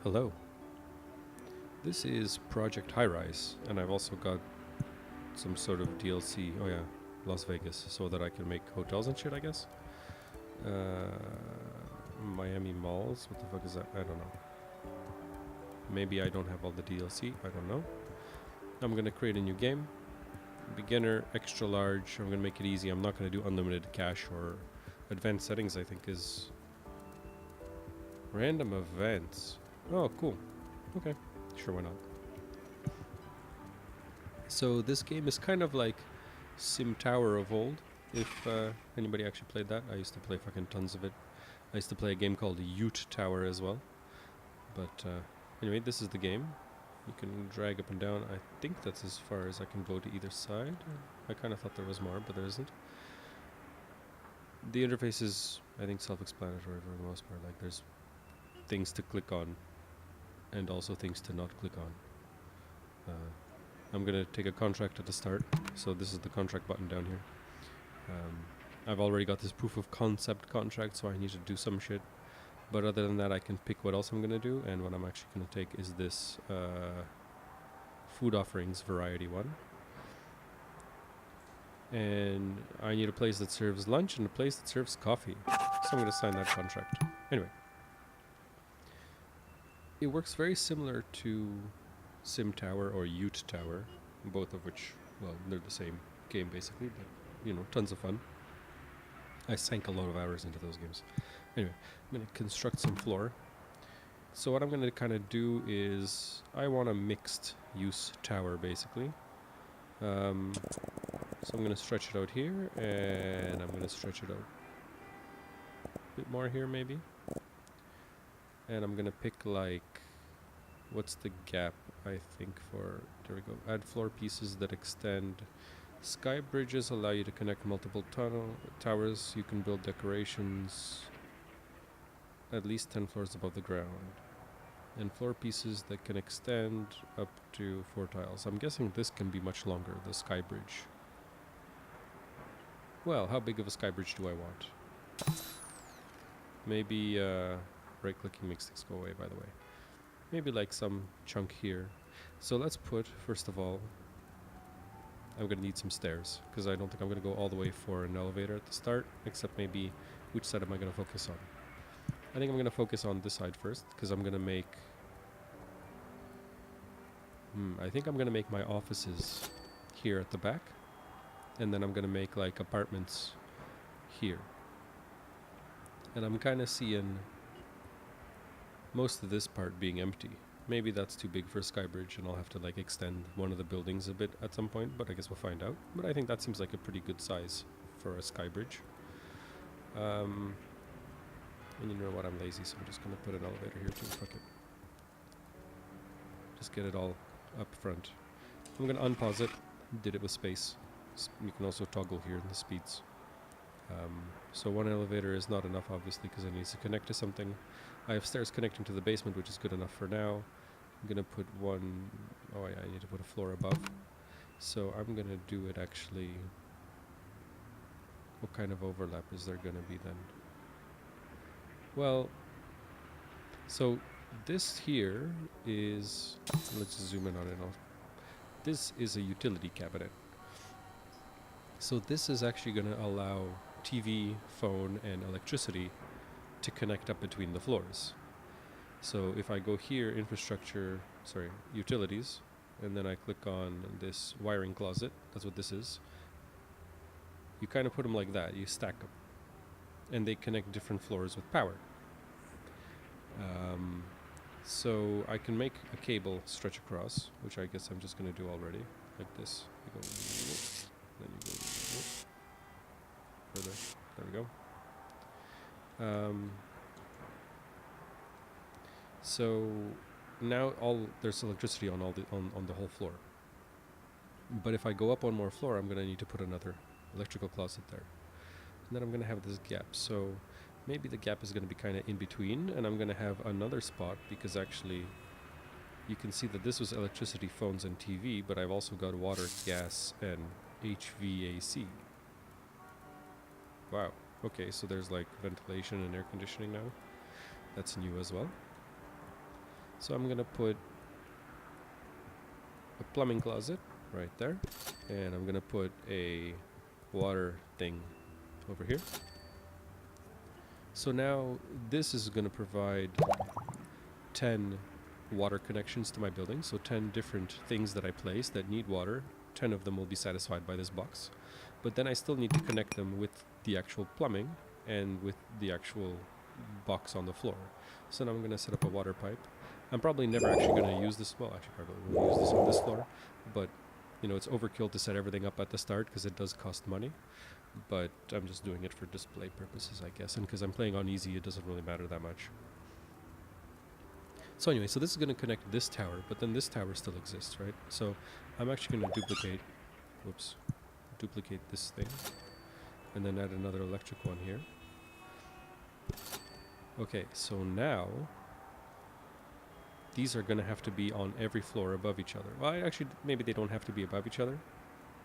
Hello. This is Project Highrise, and I've also got some sort of DLC. Oh yeah, Las Vegas, so that I can make hotels and shit, I guess. Miami Malls. What the fuck is that? I don't know. Maybe I don't have all the DLC. I don't know. I'm gonna create a new game. Beginner, extra large. I'm gonna make it easy. I'm not gonna do unlimited cache or advanced settings. I think is random events. Oh, cool. Okay, sure, why not? So this game is kind of like SimTower of old. If anybody actually played that, I used to play fucking tons of it. I used to play a game called Yoot Tower as well. But anyway, this is the game. You can drag up and down. I think that's as far as I can go to either side. I kind of thought there was more, but there isn't. The interface is, I think, self-explanatory for the most part. Like, there's things to click on and also things to not click on. I'm going to take a contract at the start. So this is the contract button down here. I've already got this proof of concept contract, so I need to do some shit. But other than that, I can pick what else I'm going to do. And what I'm actually going to take is this food offerings variety one. And I need a place that serves lunch and a place that serves coffee. So I'm going to sign that contract. Anyway. It works very similar to SimTower or Yoot Tower, both of which, well, they're the same game basically, but, you know, tons of fun. I sank a lot of hours into those games. Anyway, I'm going to construct some floor. So what I'm going to kind of do is, I want a mixed use tower basically. So I'm going to stretch it out here, and I'm going to stretch it out a bit more here maybe. And I'm going to pick like, what's the gap, I think, for, there we go, add floor pieces that extend. Sky bridges allow you to connect multiple towers. You can build decorations at least 10 floors above the ground. And floor pieces that can extend up to 4 tiles. I'm guessing this can be much longer, the sky bridge. Well, how big of a sky bridge do I want? Maybe, right-clicking makes things go away, by the way. Maybe like some chunk here. So let's put, first of all, I'm going to need some stairs, because I don't think I'm going to go all the way for an elevator at the start, except maybe which side am I going to focus on? I think I'm going to focus on this side first, because I'm going to make... I think I'm going to make my offices here at the back, and then I'm going to make like apartments here. And I'm kind of seeing most of this part being empty. Maybe that's too big for a sky bridge and I'll have to like extend one of the buildings a bit at some point, but I guess we'll find out. But I think that seems like a pretty good size for a sky bridge. And you know what, I'm lazy, so I'm just gonna put an elevator here too, fuck it. Just get it all up front. I'm gonna unpause it, did it with space. You can also toggle here in the speeds. So one elevator is not enough, obviously, because it needs to connect to something. I have stairs connecting to the basement, which is good enough for now. I'm going to put one... Oh yeah, I need to put a floor above. So I'm going to do it actually... What kind of overlap is there going to be then? Well, so this here is... Let's zoom in on it. This is a utility cabinet. So this is actually going to allow TV, phone, and electricity to connect up between the floors. So if I go here, utilities, and then I click on this wiring closet, that's what this is. You kind of put them like that, you stack them. And they connect different floors with power. So I can make a cable stretch across, which I guess I'm just going to do already, like this. You go, then you go further. There we go. So now there's electricity on on the whole floor. But if I go up one more floor, I'm going to need to put another electrical closet there. And then I'm going to have this gap. So maybe the gap is going to be kind of in between, and I'm going to have another spot, because actually you can see that this was electricity, phones, and TV, but I've also got water, gas, and HVAC. Wow. Okay, so there's like ventilation and air conditioning now. That's new as well. So I'm gonna put a plumbing closet right there, and I'm gonna put a water thing over here. So now this is gonna provide 10 water connections to my building, so 10 different things that I place that need water. 10 of them will be satisfied by this box, but then I still need to connect them with the actual plumbing and with the actual box on the floor. So now I'm going to set up a water pipe. I'm probably never actually going to use this, well actually probably won't use this on this floor, but you know, it's overkill to set everything up at the start because it does cost money, but I'm just doing it for display purposes, I guess, and because I'm playing on easy, it doesn't really matter that much. So anyway, so this is going to connect this tower, but then this tower still exists, right? So I'm actually going to duplicate this thing, and then add another electric one here. Okay, so now these are going to have to be on every floor above each other. Well, actually, maybe they don't have to be above each other,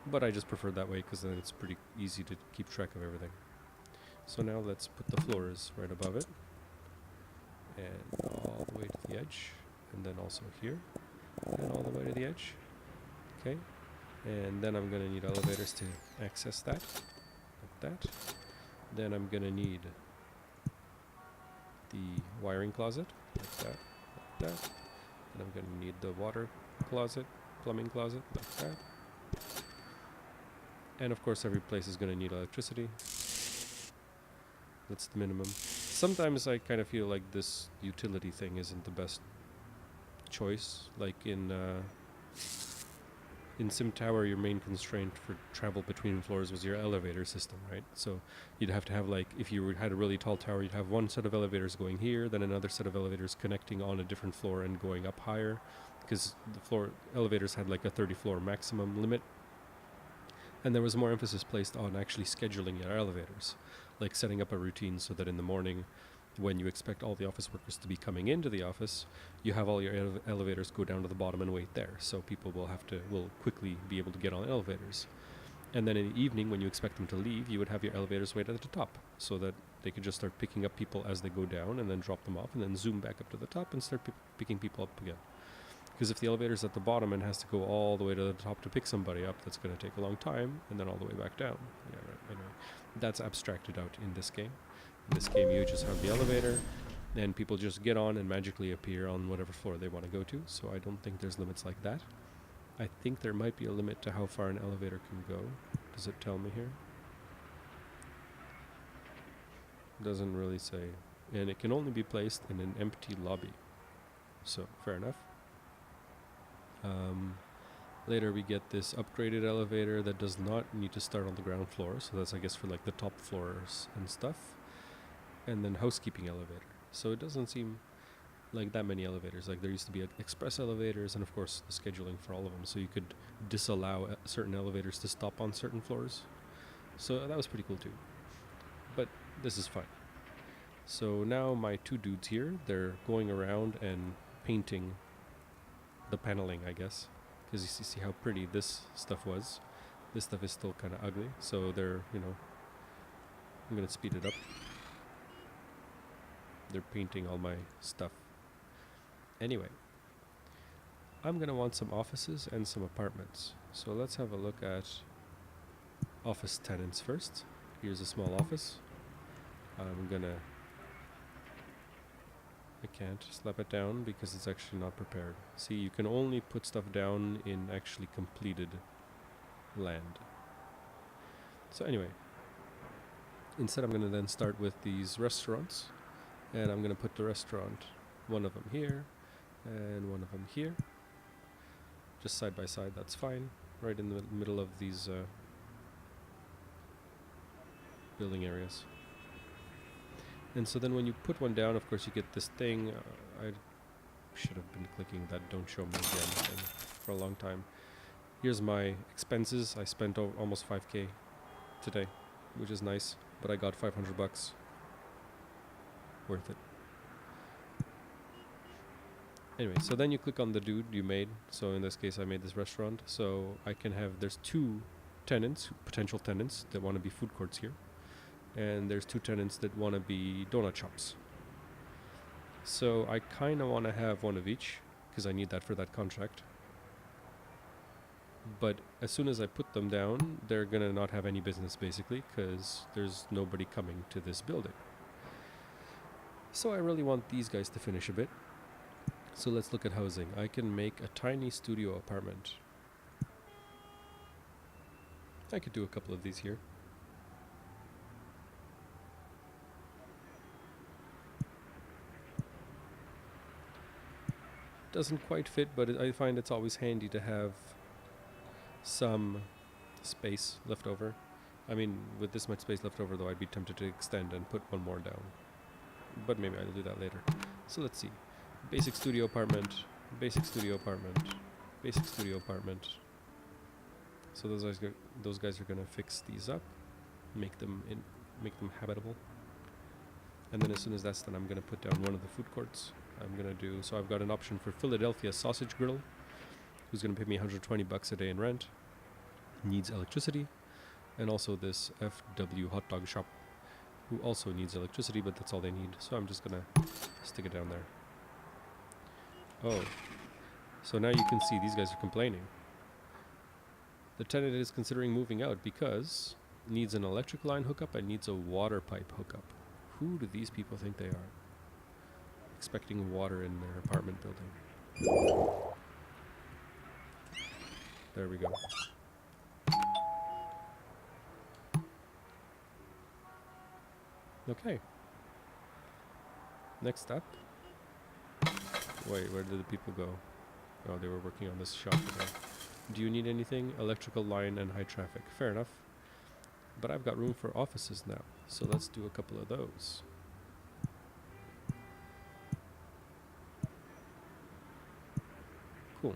but I just prefer that way because then it's pretty easy to keep track of everything. So now let's put the floors right above it, and all the way to the edge, and then also here, and all the way to the edge. Okay, and then I'm going to need elevators to access that, like that. Then I'm going to need the wiring closet, like that, like that. And I'm going to need the water closet, plumbing closet, like that. And of course every place is going to need electricity. That's the minimum. Sometimes I kind of feel like this utility thing isn't the best choice. Like in SimTower, your main constraint for travel between floors was your elevator system, right? So you'd have to have, like, if you had a really tall tower, you'd have one set of elevators going here, then another set of elevators connecting on a different floor and going up higher, because the floor elevators had like a 30-floor maximum limit. And there was more emphasis placed on actually scheduling your elevators, like setting up a routine so that in the morning, when you expect all the office workers to be coming into the office, you have all your elevators go down to the bottom and wait there. So people will quickly be able to get on elevators. And then in the evening, when you expect them to leave, you would have your elevators wait at the top so that they could just start picking up people as they go down and then drop them off and then zoom back up to the top and start picking people up again. Because if the elevator's at the bottom and has to go all the way to the top to pick somebody up, that's going to take a long time, and then all the way back down. Yeah, right. Anyway, that's abstracted out in this game. In this game, you just have the elevator, and people just get on and magically appear on whatever floor they want to go to, so I don't think there's limits like that. I think there might be a limit to how far an elevator can go. Does it tell me here? Doesn't really say. And it can only be placed in an empty lobby. So, fair enough. Later we get this upgraded elevator that does not need to start on the ground floor, so that's, I guess, for like the top floors and stuff. And then housekeeping elevator. So it doesn't seem like that many elevators. Like there used to be express elevators and of course the scheduling for all of them, so you could disallow certain elevators to stop on certain floors. So that was pretty cool too. But this is fine. So now my two dudes here, they're going around and painting the paneling, I guess, because you see how pretty this stuff was. This stuff is still kind of ugly, so they're, you know, I'm gonna speed it up. They're painting all my stuff. Anyway, I'm gonna want some offices and some apartments. So let's have a look at office tenants first. Here's a small office. I can't slap it down because it's actually not prepared. See, you can only put stuff down in actually completed land. So anyway, instead I'm going to then start with these restaurants, and I'm going to put the restaurant, one of them here, and one of them here. Just side by side, that's fine. Right in the middle of these building areas. And so then when you put one down, of course, you get this thing. I should have been clicking that don't show me again thing for a long time. Here's my expenses. I spent almost 5k today, which is nice, but I got 500 bucks. Worth it. Anyway, so then you click on the dude you made. So in this case, I made this restaurant. So I can have, there's two tenants, potential tenants that want to be food courts here. And there's two tenants that want to be donut shops. So I kind of want to have one of each, because I need that for that contract. But as soon as I put them down, they're going to not have any business, basically, because there's nobody coming to this building. So I really want these guys to finish a bit. So let's look at housing. I can make a tiny studio apartment. I could do a couple of these here. Doesn't quite fit, but I find it's always handy to have some space left over. I mean, with this much space left over, though, I'd be tempted to extend and put one more down. But maybe I'll do that later. So let's see. Basic studio apartment, basic studio apartment, basic studio apartment. So those guys are gonna fix these up, make them habitable. And then as soon as that's done, I'm gonna put down one of the food courts. So I've got an option for Philadelphia Sausage Grill, who's gonna pay me 120 bucks a day in rent. Needs electricity, and also this FW Hot Dog Shop, who also needs electricity, but that's all they need. So I'm just gonna stick it down there. Oh, so now you can see these guys are complaining. The tenant is considering moving out because needs an electric line hookup and needs a water pipe hookup. Who do these people think they are? Expecting water in their apartment building. There we go. Okay. Next up. Wait, where did the people go? Oh, they were working on this shop today. Do you need anything? Electrical line and high traffic. Fair enough. But I've got room for offices now, so let's do a couple of those. Cool.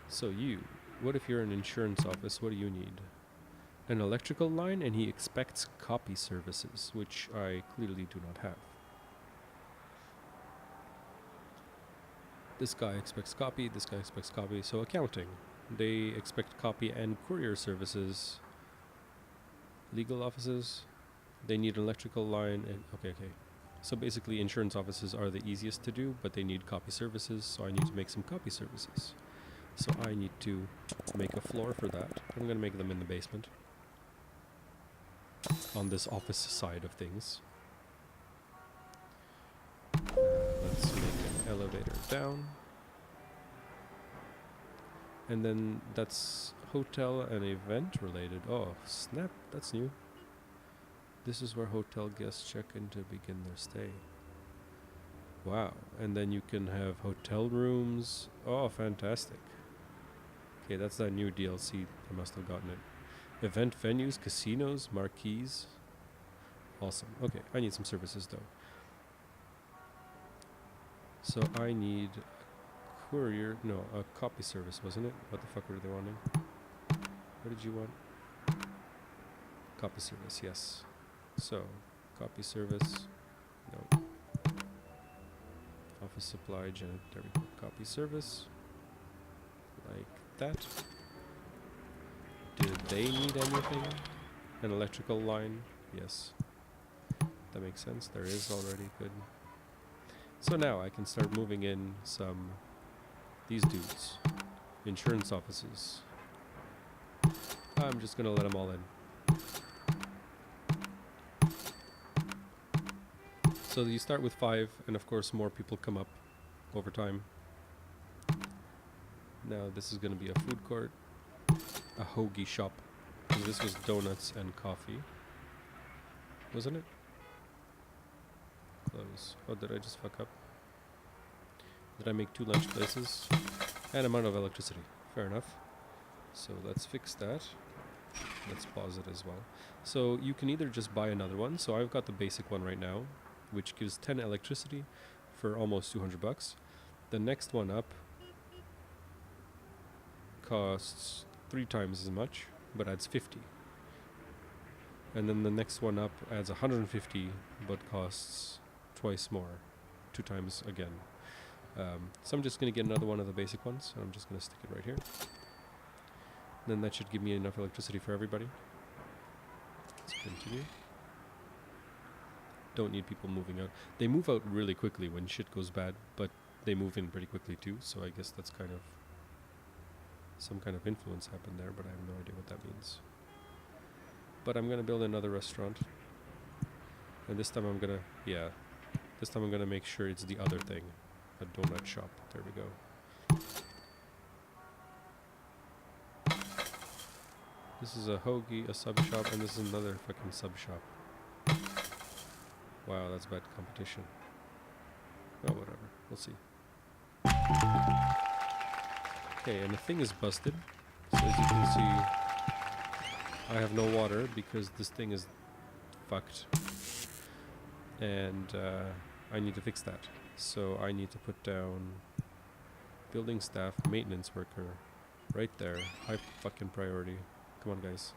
So what if you're an insurance office? What do you need? An electrical line, and he expects copy services, which I clearly do not have. This guy expects copy, this guy expects copy. So accounting, they expect copy and courier services. Legal offices, they need an electrical line and okay. So basically insurance offices are the easiest to do, but they need copy services, so I need to make some copy services. So I need to make a floor for that. I'm going to make them in the basement. On this office side of things. Let's make an elevator down. And then that's hotel and event related. Oh, snap, that's new. This is where hotel guests check in to begin their stay. Wow, and then you can have hotel rooms. Oh, fantastic. Okay, that's that new DLC. I must have gotten it. Event venues, casinos, marquees. Awesome. Okay, I need some services though. So I need a copy service, wasn't it? What the fuck were they wanting? What did you want? Copy service, yes. So, copy service, no. Office supply, there we go. Copy service, like that. Do they need anything? An electrical line? Yes. That makes sense. There is already. Good. So now I can start moving in these dudes. Insurance offices. I'm just gonna let them all in. So you start with 5, and of course more people come up over time. Now this is gonna be a food court. A hoagie shop. And this was donuts and coffee. Wasn't it? Close. Oh, did I just fuck up? Did I make 2 lunch places? And amount of electricity. Fair enough. So let's fix that. Let's pause it as well. So you can either just buy another one. So I've got the basic one right now, which gives 10 electricity for almost 200 bucks. The next one up costs 3 times as much, but adds 50. And then the next one up adds 150, but costs twice more, 2 times again. So I'm just going to get another one of the basic ones, and I'm just going to stick it right here. Then that should give me enough electricity for everybody. Let's continue. don't need people moving out. They move out really quickly when shit goes bad, but they move in pretty quickly too, so I guess that's kind of some kind of influence happened there, but I have no idea what that means. But I'm gonna build another restaurant, and this time I'm gonna make sure it's the other thing, a donut shop. There we go. This is a hoagie, a sub shop, and this is another fucking sub shop. Wow, that's bad competition. Oh, whatever. We'll see. Okay, and the thing is busted. So as you can see, I have no water because this thing is fucked. And I need to fix that. So I need to put down building staff, maintenance worker, right there. High fucking priority. Come on, guys.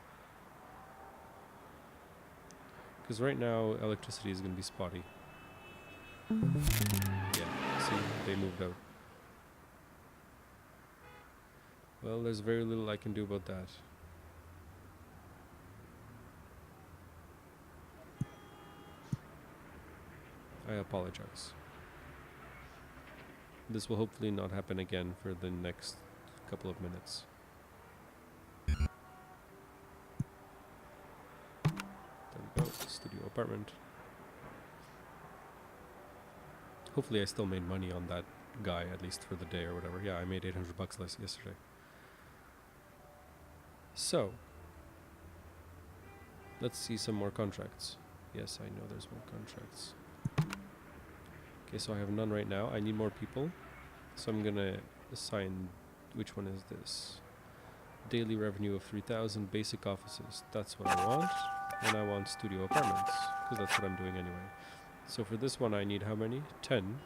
Because right now, electricity is going to be spotty. Yeah, see, they moved out. Well, there's very little I can do about that. I apologize. This will hopefully not happen again for the next couple of minutes. There we go, studio apartment. Hopefully I still made money on that guy, at least for the day or whatever. Yeah, I made 800 bucks less yesterday. So, let's see some more contracts. Yes, I know there's more contracts. Okay, so I have none right now. I need more people. So I'm gonna assign, which one is this? Daily revenue of 3,000, basic offices. That's what I want. And I want studio apartments, because that's what I'm doing anyway. So for this one I need how many? 10.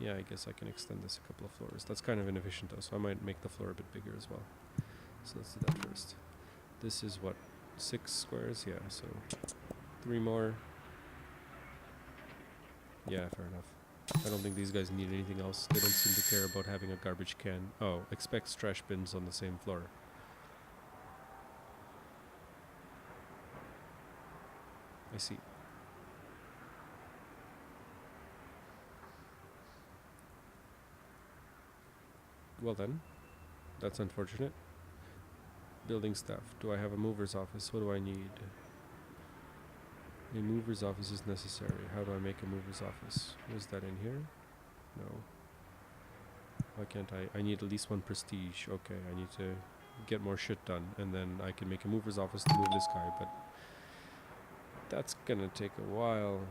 Yeah, I guess I can extend this a couple of floors. That's kind of inefficient though, so I might make the floor a bit bigger as well. So let's do that first. This is what, 6 squares? Yeah, so 3 more. Yeah, fair enough. I don't think these guys need anything else. They don't seem to care about having a garbage can. Oh, expects trash bins on the same floor. I see. Well then, that's unfortunate. Building staff. Do I have a mover's office? What do I need? A mover's office is necessary. How do I make a mover's office? Is that in here? No. Why can't I? I need at least 1 prestige. Okay, I need to get more shit done, and then I can make a mover's office to move this guy, but that's gonna take a while.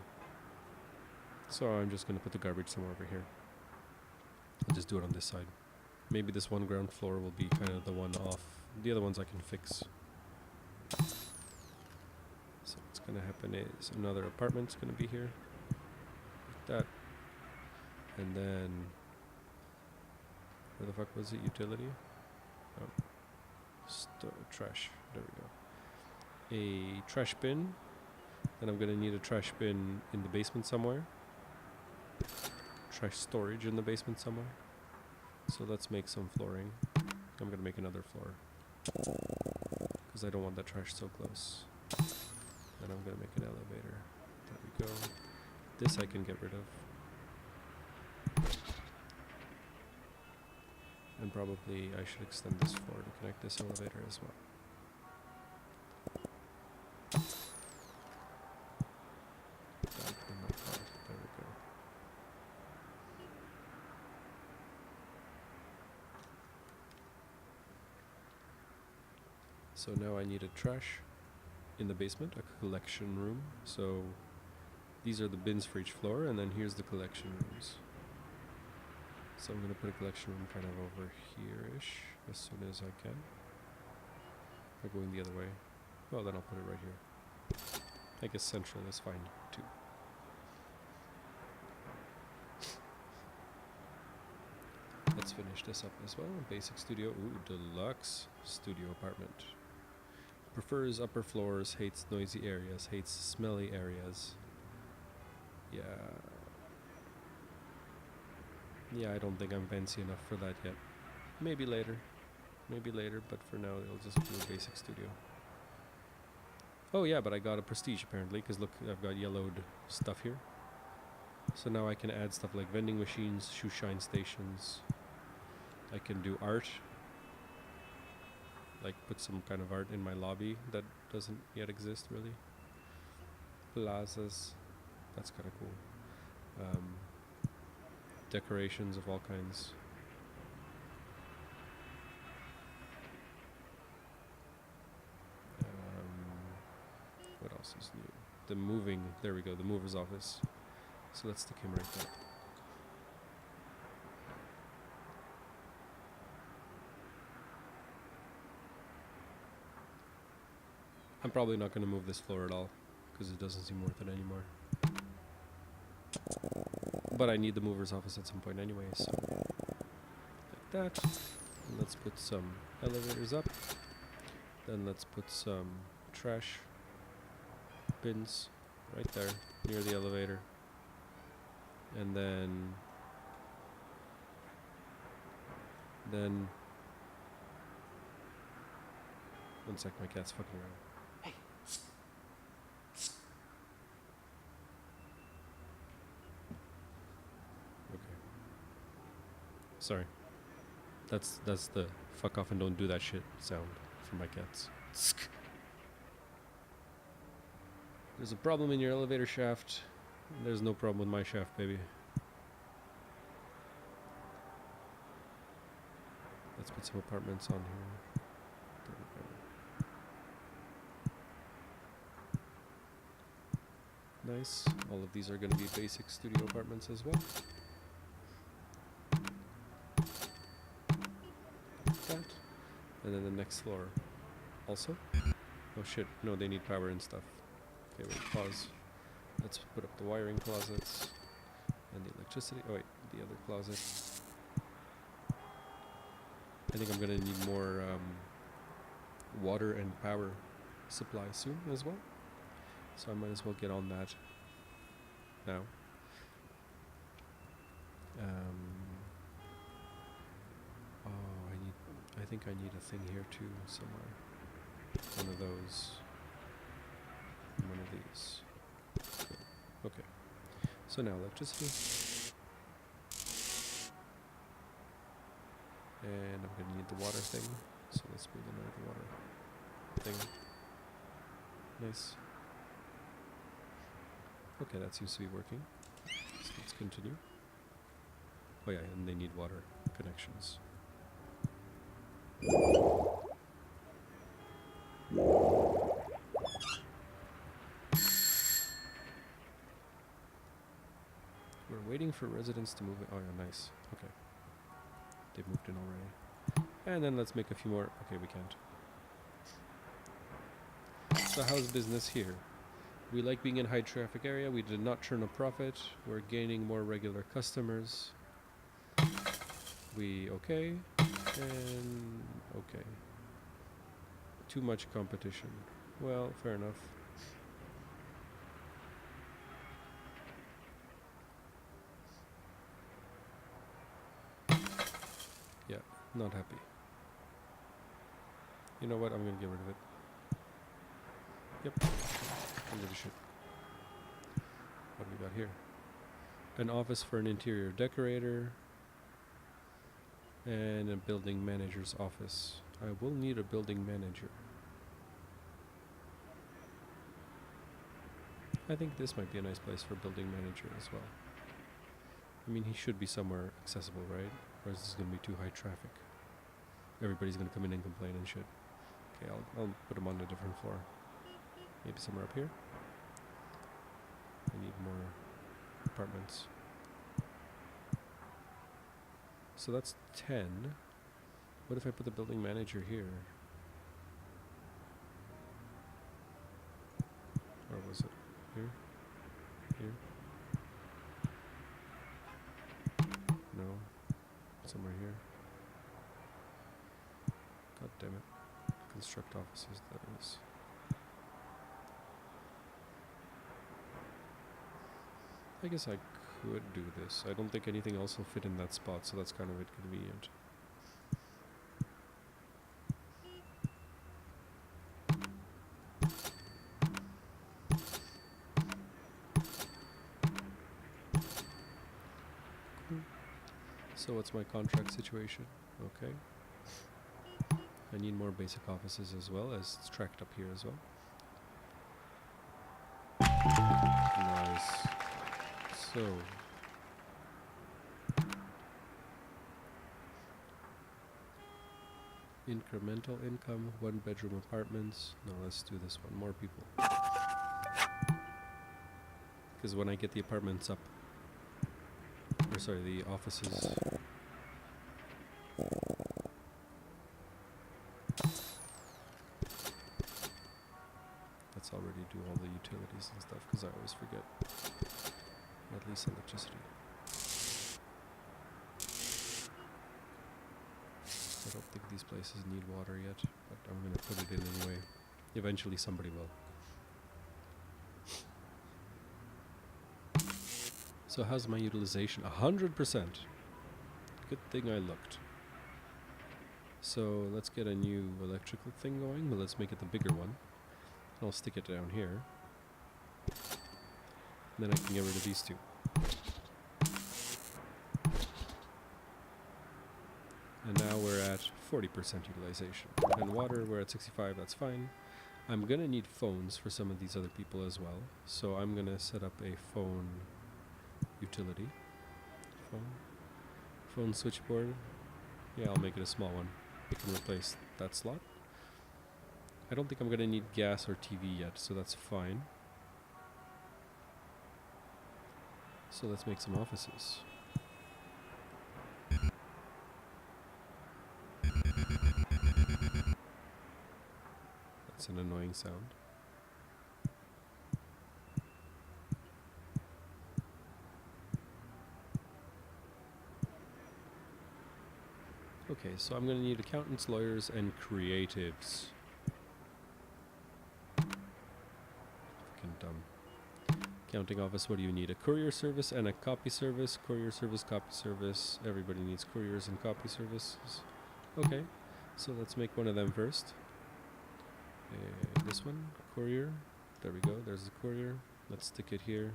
So I'm just gonna put the garbage somewhere over here. I'll just do it on this side. Maybe this one ground floor will be kind of the one off. The other ones I can fix. So what's gonna happen is another apartment's gonna be here. Like that. And then where the fuck was it? Utility? Oh. Trash. There we go. A trash bin. Then I'm gonna need a trash bin in the basement somewhere. Trash storage in the basement somewhere. So let's make some flooring. I'm gonna make another floor because I don't want that trash so close. Then I'm gonna make an elevator. There we go. This I can get rid of. And probably I should extend this floor to connect this elevator as well. There we go. So now I need a trash in the basement, a collection room. So these are the bins for each floor, and then here's the collection rooms. So I'm going to put a collection room kind of over here-ish as soon as I can. Or going the other way. Well, then I'll put it right here. I guess central is fine too. Let's finish this up as well. Basic studio. Ooh, deluxe studio apartment. Prefers upper floors, hates noisy areas, hates smelly areas. Yeah. Yeah, I don't think I'm fancy enough for that yet. Maybe later. Maybe later, but for now it'll just be a basic studio. Oh yeah, but I got a prestige apparently, because look, I've got yellowed stuff here. So now I can add stuff like vending machines, shoe shine stations. I can do art. Like put some kind of art in my lobby that doesn't yet exist really. Plazas. That's kind of cool. Decorations of all kinds. What else is new? The moving, there we go, the mover's office. So let's stick him right there. I'm probably not going to move this floor at all, because it doesn't seem worth it anymore. But I need the mover's office at some point anyway, so like that. And let's put some elevators up. Then let's put some trash bins right there near the elevator. And then one sec, my cat's fucking around. Hey. Okay. Sorry. That's the fuck off and don't do that shit sound for my cats. There's a problem in your elevator shaft. There's no problem with my shaft, baby. Let's put some apartments on here. There we go. Nice. All of these are going to be basic studio apartments as well. Like that. And then the next floor also. Oh shit, no, they need power and stuff. Okay, wait, pause. Let's put up the wiring closets and the electricity. Oh wait, the other closet. I think I'm gonna need more water and power supply soon as well. So I might as well get on that now. I think I need a thing here too somewhere. One of those. And one of these. Cool. Okay. So now electricity. And I'm gonna need the water thing. So let's build another water thing. Nice. Okay, that seems to be working. So let's continue. Oh yeah, and they need water connections. We're waiting for residents to move in. Oh yeah, nice. Okay. They've moved in already. And then let's make a few more. Okay, we can't. So how's business here? We like being in high traffic area. We did not turn a profit. We're gaining more regular customers. We okay. And okay. Too much competition. Well, fair enough. Yeah, not happy. You know what? I'm gonna get rid of it. Yep. Don't give a shit. What do we got here? An office for an interior decorator. And a building manager's office. I will need a building manager. I think this might be a nice place for a building manager as well. I mean, he should be somewhere accessible, right? Or is this going to be too high traffic? Everybody's going to come in and complain and shit. Okay, I'll put him on a different floor. Maybe somewhere up here. I need more apartments. So that's 10. What if I put the building manager here? Or was it here? Here? No. Somewhere here. God damn it. Construct offices, that is. I guess I could do this. I don't think anything else will fit in that spot, so that's kind of inconvenient. So what's my contract situation? Okay. I need more basic offices as well, as it's tracked up here as well. Nice. So incremental income, 1-bedroom apartments. No, let's do this one. More people. Because when I get the apartments up, or sorry, the offices. Let's already do all the utilities and stuff, because I always forget. At least electricity. I don't think these places need water yet, but I'm going to put it in anyway. Eventually somebody will. So how's my utilization? 100%. Good thing I looked. So let's get a new electrical thing going, but let's make it the bigger one. I'll stick it down here. Then I can get rid of these two. And now we're at 40% utilization. And water, we're at 65, that's fine. I'm going to need phones for some of these other people as well. So I'm going to set up a phone utility. Phone switchboard. Yeah, I'll make it a small one. It can replace that slot. I don't think I'm going to need gas or TV yet, so that's fine. So let's make some offices. That's an annoying sound. Okay, so I'm going to need accountants, lawyers, and creatives. Fucking dumb. Accounting office, what do you need? A courier service and a copy service. Courier service, copy service. Everybody needs couriers and copy services. Okay, so let's make one of them first. This one, courier. There we go, there's the courier. Let's stick it here.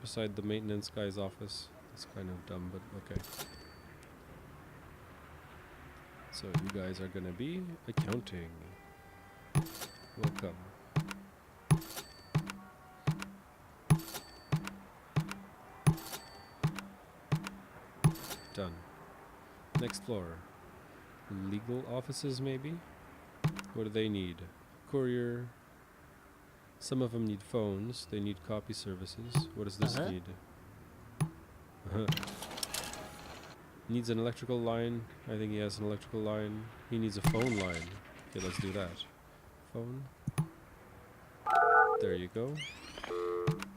Beside the maintenance guy's office. It's kind of dumb, but okay. So you guys are gonna be accounting. Welcome. Done. Next floor. Legal offices, maybe? What do they need? Courier. Some of them need phones. They need copy services. What does this need? Needs an electrical line. I think he has an electrical line. He needs a phone line. Okay, let's do that. Phone. There you go.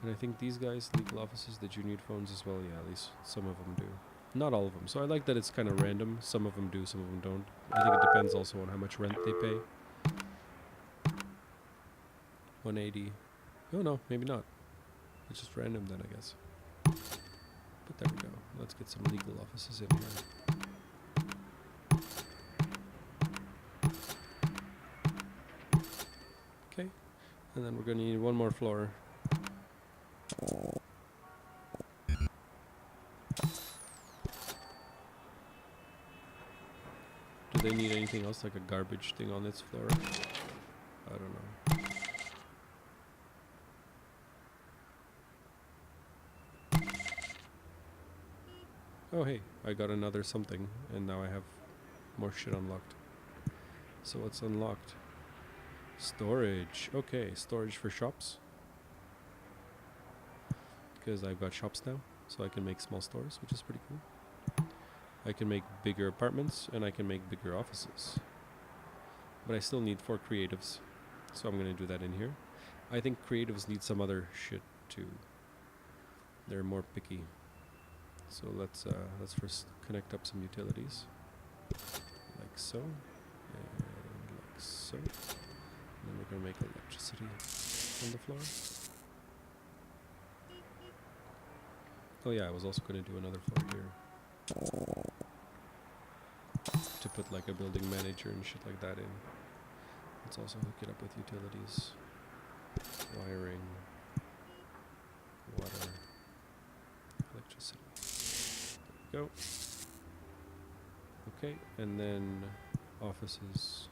And I think these guys, legal offices, did you need phones as well? Yeah, at least some of them do. Not all of them. So I like that it's kind of random. Some of them do, some of them don't. I think it depends also on how much rent they pay. 180. Oh no, maybe not. It's just random then, I guess. But there we go. Let's get some legal offices in here. Okay. And then we're going to need one more floor. Do they need anything else, like a garbage thing on this floor? I don't know. Oh hey, I got another something, and now I have more shit unlocked. So what's unlocked? Storage. Okay, storage for shops. Because I've got shops now, so I can make small stores, which is pretty cool. I can make bigger apartments, and I can make bigger offices. But I still need 4 creatives, so I'm going to do that in here. I think creatives need some other shit too. They're more picky. So let's first connect up some utilities, like so, and like so. And then we're gonna make electricity on the floor. Oh yeah, I was also gonna do another floor here to put like a building manager and shit like that in. Let's also hook it up with utilities, wiring, water. go. Okay, and then offices.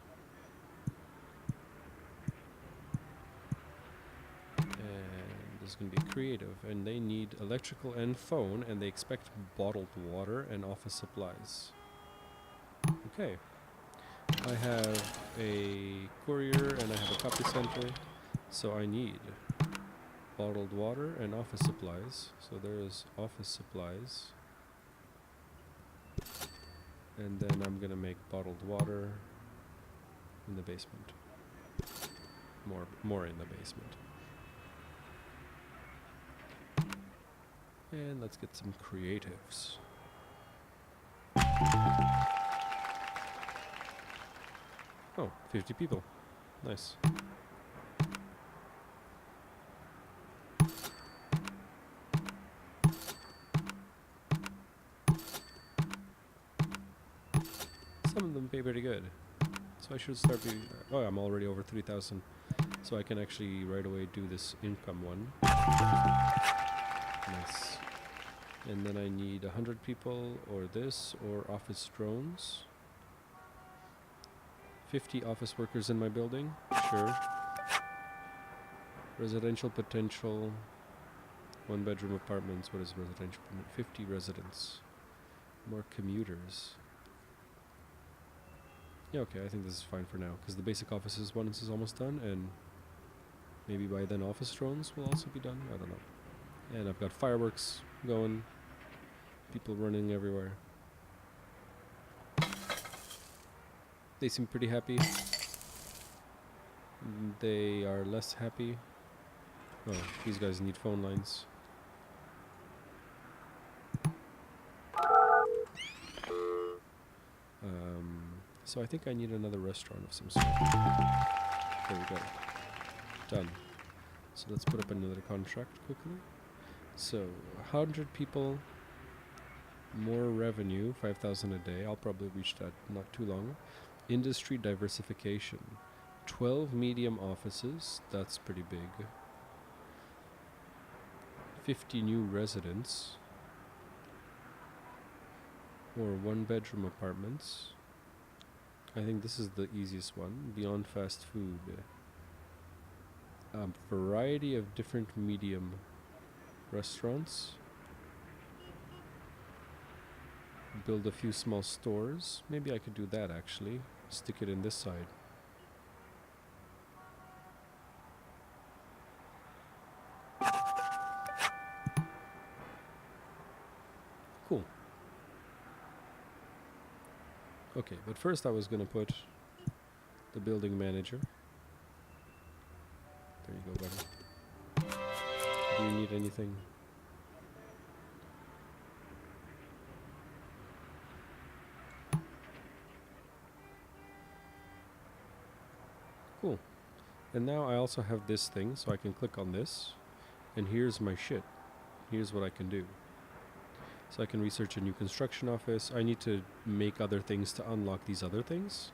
And this is going to be creative. And they need electrical and phone, and they expect bottled water and office supplies. Okay. I have a courier and I have a copy center, so I need bottled water and office supplies. So there is office supplies. And then I'm gonna make bottled water in the basement. More in the basement. And let's get some creatives. Oh, 50 people. Nice. Some of them pay pretty good. So I should start doing... Oh, I'm already over 3,000. So I can actually right away do this income one. Nice. And then I need 100 people, or this, or office drones. 50 office workers in my building. Sure. Residential potential. 1-bedroom apartments. What is residential? 50 residents. More commuters. Yeah, okay, I think this is fine for now, because the basic offices one is almost done, and maybe by then office drones will also be done. I don't know. And I've got fireworks going. People running everywhere. They seem pretty happy. They are less happy. Oh, these guys need phone lines. So I think I need another restaurant of some sort. There we go. Done. So let's put up another contract quickly. So 100 people, more revenue, 5,000 a day. I'll probably reach that not too long. Industry diversification. 12 medium offices. That's pretty big. 50 new residents. Or 1-bedroom apartments. I think this is the easiest one. Beyond fast food. A variety of different medium restaurants. Build a few small stores. Maybe I could do that actually. Stick it in this side. Cool. Okay, but first I was gonna put the building manager. There you go, buddy. Do you need anything? Cool. And now I also have this thing, so I can click on this. And here's my shit. Here's what I can do. So I can research a new construction office. I need to make other things to unlock these other things.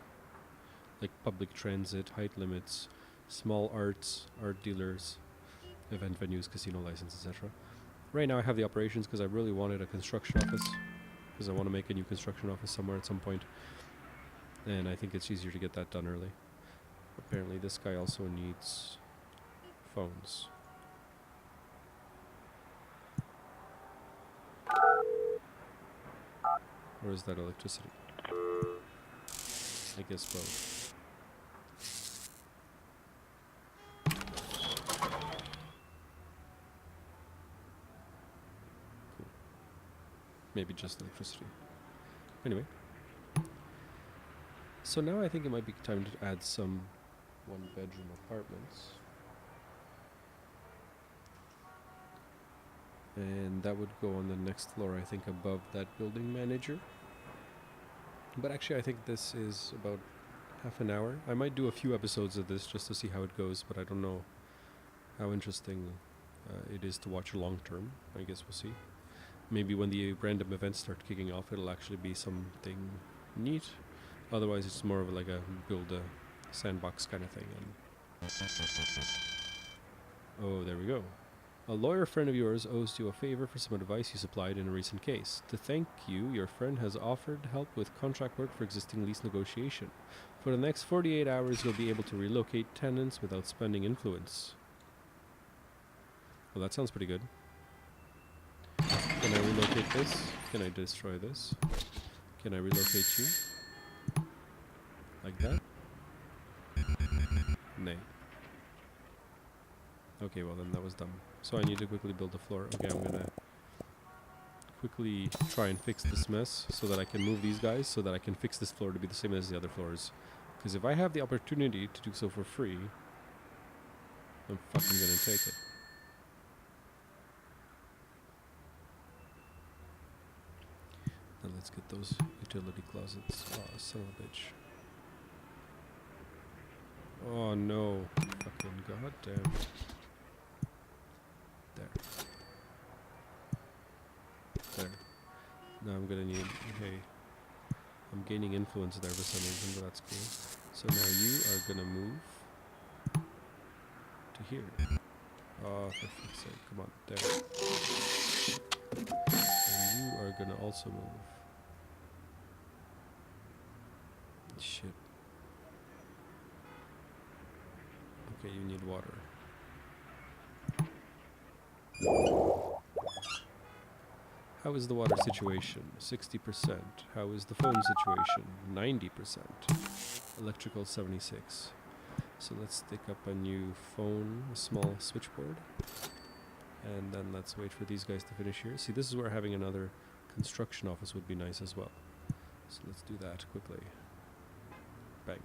Like public transit, height limits, small arts, art dealers, event venues, casino license, etc. Right now I have the operations because I really wanted a construction office. Because I want to make a new construction office somewhere at some point. And I think it's easier to get that done early. Apparently this guy also needs phones. Or is that electricity? I guess both. Cool. Maybe just electricity. Anyway. So now I think it might be time to add some 1-bedroom apartments. And that would go on the next floor, I think, above that building manager. But actually, I think this is about half an hour. I might do a few episodes of this just to see how it goes, but I don't know how interesting it is to watch long term. I guess we'll see. Maybe when the random events start kicking off, it'll actually be something neat. Otherwise, it's more of like a build a sandbox kind of thing. And oh, there we go. A lawyer friend of yours owes you a favor for some advice you supplied in a recent case. To thank you, your friend has offered help with contract work for existing lease negotiation. For the next 48 hours, you'll be able to relocate tenants without spending influence. Well, that sounds pretty good. Can I relocate this? Can I destroy this? Can I relocate you? Like that? Nay. Okay, well then that was dumb. So I need to quickly build the floor. Okay, I'm gonna quickly try and fix this mess so that I can move these guys so that I can fix this floor to be the same as the other floors. Because if I have the opportunity to do so for free, I'm fucking gonna take it. Now let's get those utility closets. Oh, son of a bitch. Oh no. Fucking goddamn. There. There. Now I'm gonna need... Hey. I'm gaining influence there for some reason, but that's cool. So now you are gonna move to here. Oh, for fuck's sake. Come on. There. And you are gonna also move. Shit. Okay, you need water. How is the water situation? 60%. How is the phone situation? 90%. Electrical 76. So let's stick up a new phone, a small switchboard. And then let's wait for these guys to finish here. See, this is where having another construction office would be nice as well. So let's do that quickly. Bang.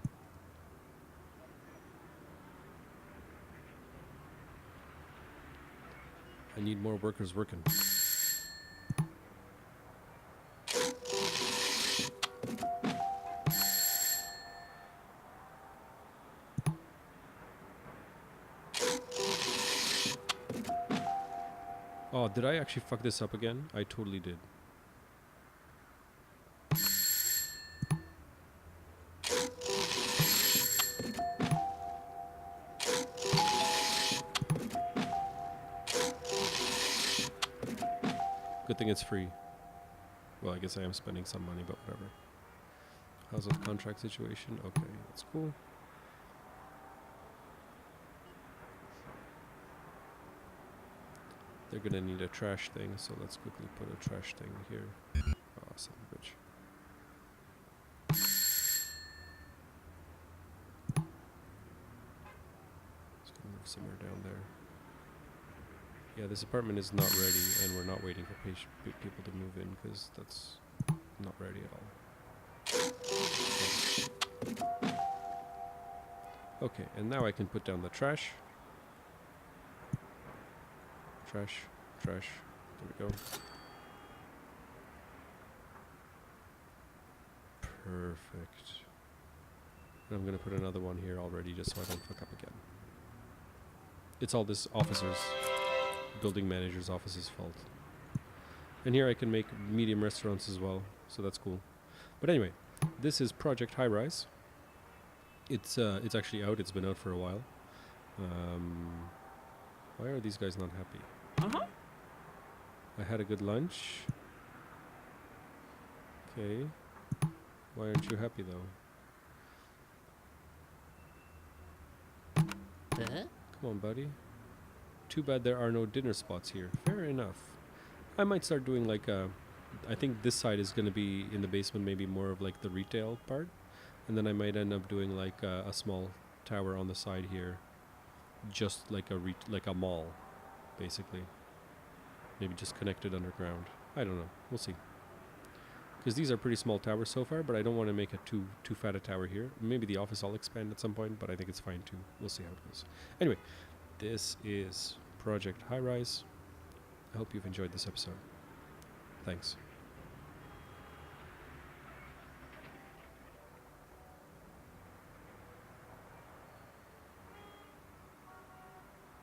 I need more workers working. Oh, did I actually fuck this up again? I totally did. Good thing it's free. Well, I guess I am spending some money, but whatever. How's the contract situation? Okay, that's cool. They're gonna need a trash thing, so let's quickly put a trash thing here. Oh, son of a bitch. Just gonna move somewhere down there. Yeah, this apartment is not ready, and we're not waiting for people to move in, because that's not ready at all. Okay, and now I can put down the trash. Trash, trash. There we go. Perfect. And I'm gonna put another one here already just so I don't fuck up again. It's all this officer's, building manager's office's fault. And here I can make medium restaurants as well, so that's cool. But anyway, this is Project Highrise. It's actually out. It's been out for a while. Why are these guys not happy? I had a good lunch. Okay. Why aren't you happy though? Come on, buddy. Too bad there are no dinner spots here. Fair enough. I might start doing like a... I think this side is going to be in the basement, maybe more of like the retail part. And then I might end up doing like a small tower on the side here. Just like a mall, basically. Maybe just connected underground. I don't know. We'll see. Because these are pretty small towers so far, but I don't want to make a too fat a tower here. Maybe the office I'll expand at some point, but I think it's fine too. We'll see how it goes. Anyway, this is Project Highrise. I hope you've enjoyed this episode. Thanks.